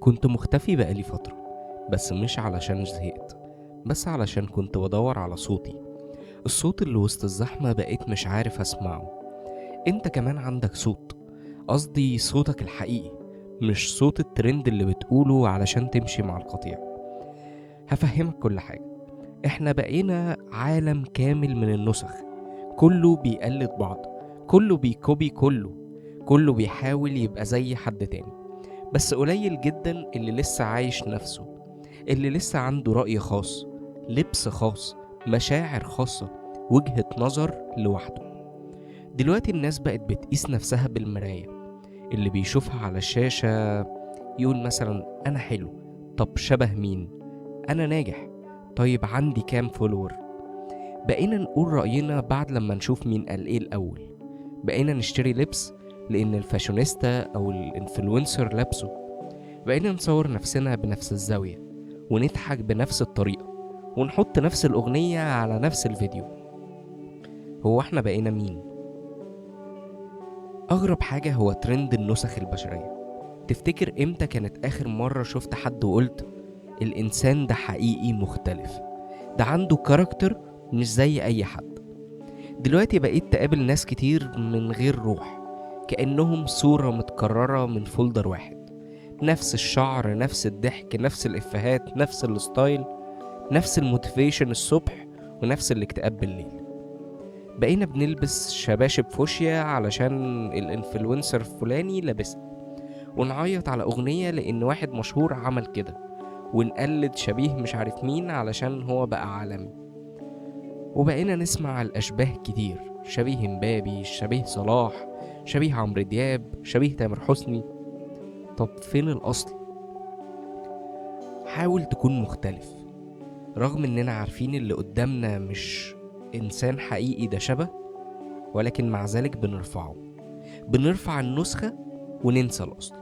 كنت مختفي بقالي فترة، بس مش علشان زهقت، بس علشان كنت بدور على صوتي. الصوت اللي وسط الزحمة بقيت مش عارف اسمعه. انت كمان عندك صوت، قصدي صوتك الحقيقي، مش صوت الترند اللي بتقوله علشان تمشي مع القطيع. هفهمك كل حاجة. احنا بقينا عالم كامل من النسخ، كله بيقلد بعض، كله بيكوبي كله بيحاول يبقى زي حد تاني. بس قليل جدا اللي لسه عايش نفسه، اللي لسه عنده رأي خاص، لبس خاص، مشاعر خاصة، وجهة نظر لوحده. دلوقتي الناس بقت بتقيس نفسها بالمراية، اللي بيشوفها على الشاشة يقول مثلا أنا حلو، طب شبه مين؟ أنا ناجح، طيب عندي كام فولور؟ بقينا نقول رأينا بعد لما نشوف مين قال إيه الأول. بقينا نشتري لبس لأن الفاشونيستا أو الانفلونسر لابسه. بقينا نصور نفسنا بنفس الزاوية، ونضحك بنفس الطريقة، ونحط نفس الأغنية على نفس الفيديو. هو احنا بقينا مين؟ أغرب حاجة هو ترند النسخ البشرية. تفتكر امتى كانت آخر مرة شفت حد وقلت الإنسان ده حقيقي مختلف، ده عنده كاركتر مش زي أي حد؟ دلوقتي بقيت تقابل ناس كتير من غير روح، كأنهم صورة متكررة من فولدر واحد. نفس الشعر، نفس الضحك، نفس الإفيهات، نفس الستايل، نفس الموتيفيشن الصبح، ونفس الاكتئاب بالليل. بقينا بنلبس شباشب فوشيا علشان الانفلونسر الفلاني لابسها، ونعيط على أغنية لأن واحد مشهور عمل كده، ونقلد شبيه مش عارف مين علشان هو بقى عالمي. وبقينا نسمع الأشباه كتير، شبيه مبابي، شبيه صلاح، شبيه عمرو دياب، شبيه تامر حسني. طب فين الأصل؟ حاول تكون مختلف، رغم إننا عارفين اللي قدامنا مش إنسان حقيقي، ده شبه. ولكن مع ذلك بنرفع النسخة وننسى الأصل.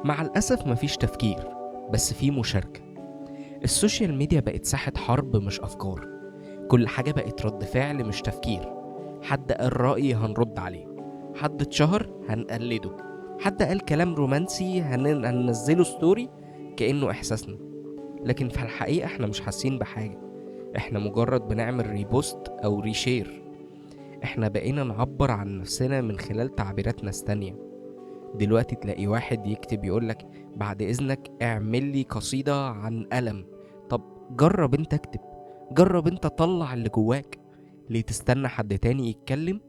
مع الأسف مفيش تفكير، بس في مشاركة. السوشيال ميديا بقت ساحة حرب مش أفكار. كل حاجة بقت رد فعل مش تفكير. حد قال رأي هنرد عليه، حد اتشهر هنقلده، حد قال كلام رومانسي هننزله ستوري كأنه إحساسنا. لكن في الحقيقة احنا مش حاسين بحاجة، احنا مجرد بنعمل ريبوست أو ريشير. احنا بقينا نعبر عن نفسنا من خلال تعبيرات ناس تانية. دلوقتي تلاقي واحد يكتب يقولك بعد إذنك اعمل لي قصيدة عن ألم. طب جرب انت اكتب، جرب انت طلع اللي جواك. ليه تستنى حد تاني يتكلم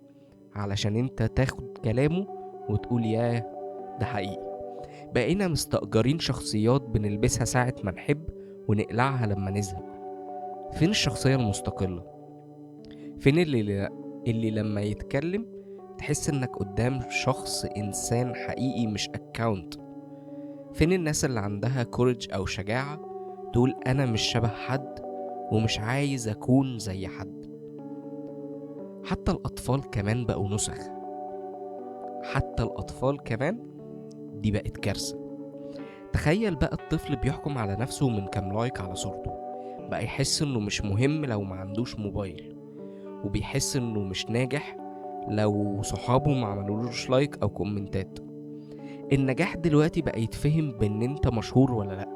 علشان انت تاخد كلامه وتقول ياه ده حقيقي؟ بقينا مستأجرين شخصيات بنلبسها ساعة ما نحب ونقلعها لما نزهق. فين الشخصية المستقلة؟ فين اللي لما يتكلم تحس انك قدام شخص انسان حقيقي مش اكاونت؟ فين الناس اللي عندها كورج او شجاعة تقول انا مش شبه حد ومش عايز اكون زي حد؟ حتى الاطفال كمان بقوا نسخ، حتى الاطفال كمان. دي بقت كارثة. تخيل بقى الطفل بيحكم على نفسه من كام لايك على صورته، بقى يحس انه مش مهم لو ما عندوش موبايل، وبيحس انه مش ناجح لو صحابه ما عملولوش لايك او كومنتات. النجاح دلوقتي بقى يتفهم بان انت مشهور ولا لا،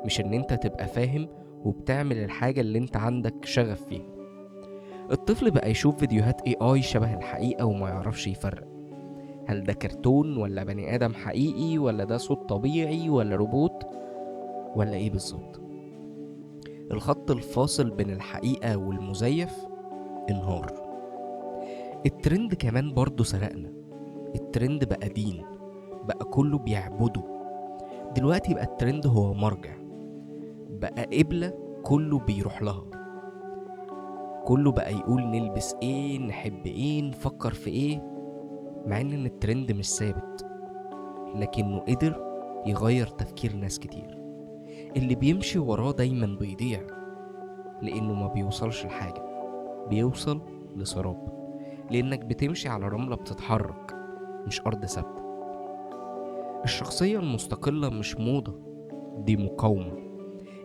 مش ان انت تبقى فاهم وبتعمل الحاجة اللي انت عندك شغف فيها. الطفل بقى يشوف فيديوهات AI شبه الحقيقة وما يعرفش يفرق هل ده كرتون ولا بني آدم حقيقي، ولا ده صوت طبيعي ولا روبوت، ولا ايه بالظبط. الخط الفاصل بين الحقيقة والمزيف انهار. الترند كمان برضو سرقنا. الترند بقى دين، بقى كله بيعبده. دلوقتي بقى الترند هو مرجع، بقى قبلة كله بيروح لها. كله بقى يقول نلبس ايه، نحب ايه، نفكر في ايه. مع ان الترند مش ثابت، لكنه قدر يغير تفكير ناس كتير. اللي بيمشي وراه دايما بيضيع، لانه ما بيوصلش لحاجة، بيوصل لسراب. لانك بتمشي على رملة بتتحرك، مش ارض ثابتة. الشخصية المستقلة مش موضة، دي مقاومة.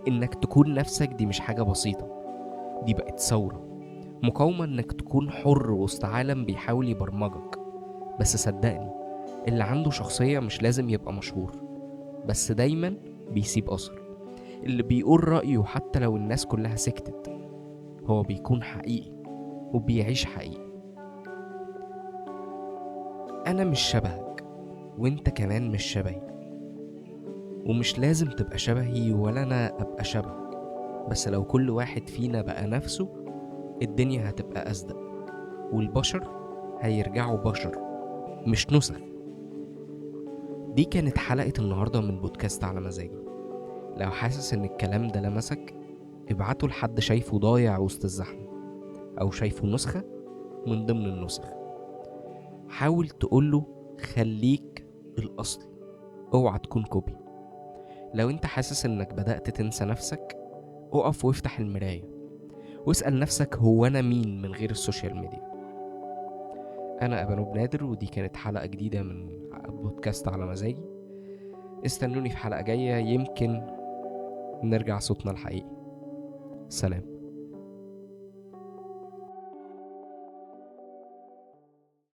انك تكون نفسك دي مش حاجة بسيطة، دي بقت ثورة. مقاومة انك تكون حر وسط عالم بيحاول يبرمجك. بس صدقني، اللي عنده شخصية مش لازم يبقى مشهور، بس دايما بيسيب أثر. اللي بيقول رأيه حتى لو الناس كلها سكتت هو بيكون حقيقي وبيعيش حقيقي. أنا مش شبهك وانت كمان مش شبهي، ومش لازم تبقى شبهي ولا أنا أبقى شبهك، بس لو كل واحد فينا بقى نفسه الدنيا هتبقى أصدق، والبشر هيرجعوا بشر مش نسخ. دي كانت حلقة النهاردة من بودكاست على مزاجي. لو حاسس ان الكلام ده لمسك ابعته لحد شايفه ضايع وسط الزحمة او شايفه نسخة من ضمن النسخ. حاول تقوله خليك الأصل، اوعى تكون كوبي. لو انت حاسس انك بدأت تنسى نفسك اقف وافتح المراية واسأل نفسك هو انا مين من غير السوشيال ميديا. انا ابانوب نادر، ودي كانت حلقة جديدة من بودكاست على مزاجي. استنوني في حلقة جاية، يمكن نرجع صوتنا الحقيقي. سلام.